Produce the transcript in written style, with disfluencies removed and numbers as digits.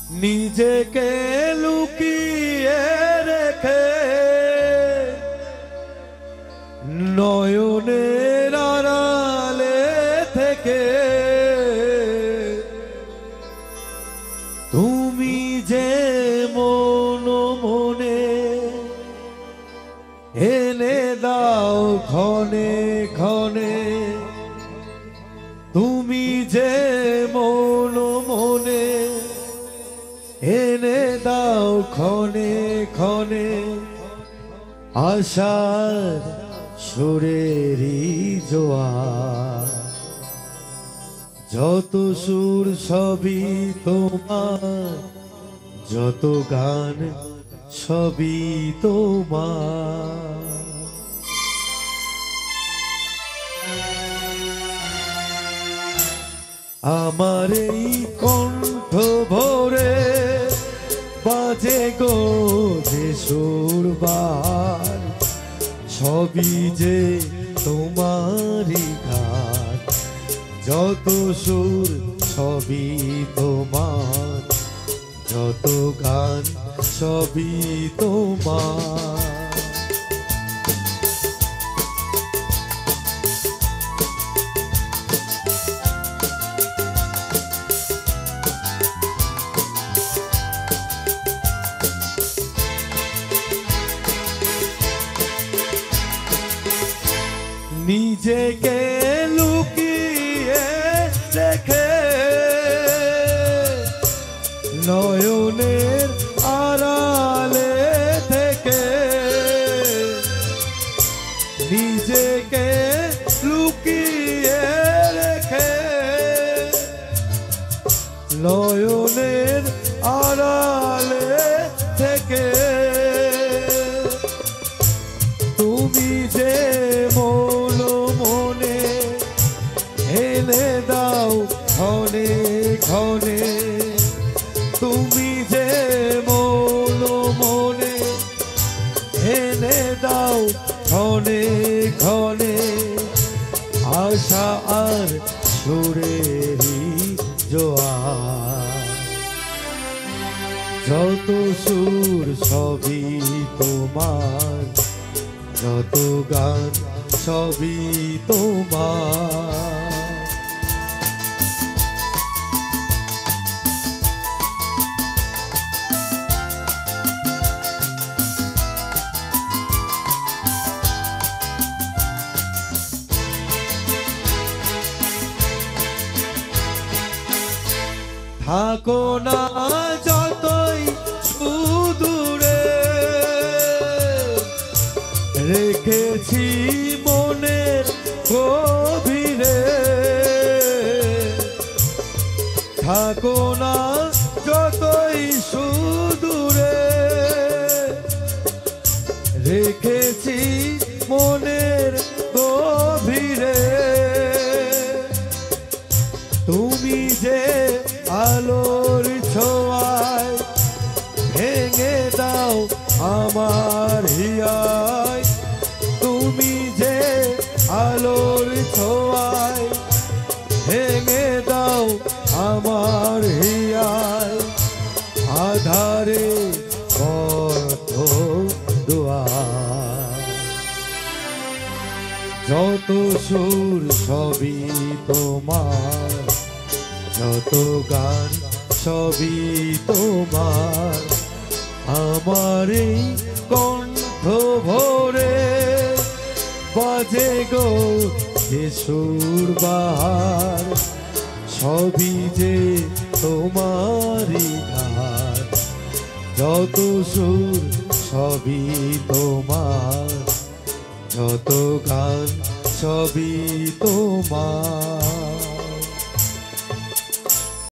নিজেকে লুকিয়ে রেখে নয়নের আড়ালে থেকে তুমি যে মনে এনে দাও ক্ষণে ক্ষণে, তুমি যে মনে এনে দাও ক্ষণে ক্ষণে, আশার সুরেরই জোয়ার। যত সুর সবই তোমার, যত গান সবই তোমার। আমার এই কণ্ঠ ভরে বাজে গো যে সুরবার, সবই যে তোমারই গান। যত সুর সবই তোমার, যত গান সবই তোমার। নিজেকে লুকিয়ে রেখে নয়নের আড়ালে থেকে, নিজেকে লুকিয়ে রেখে নয়নের আড়ালে থেকে, তুমি যে মনে এনে দাও ক্ষণে ক্ষণে, তুমি যে মনে এনে দাও ক্ষণে ক্ষণে, আশা আর সুরেরই জোয়ার। যত সুর সবই তোমার, যত গান সবই তোমার। থাকো না যতই সুদূরে, রেখেছি মনের গভীরে। থাকো না যতই সুদূরে, রেখেছি মনের গভীরে। তুমি যে আলোর ছোঁয়ায় ভেঙে দাও আমার হিয়ায়, তুমি যে আলোর ছোঁয়ায় ভেঙে দাও আমার হিয়ায়। আধারে পথ দুয়ার, যত সুর সবই তোমার, যত গান সবই তোমার। আমার এই কণ্ঠ ভরে বাজে গো যে সুরবার, সবই যে তোমারই গান। যত সুর সবই তোমার, যত গান সবই তোমার।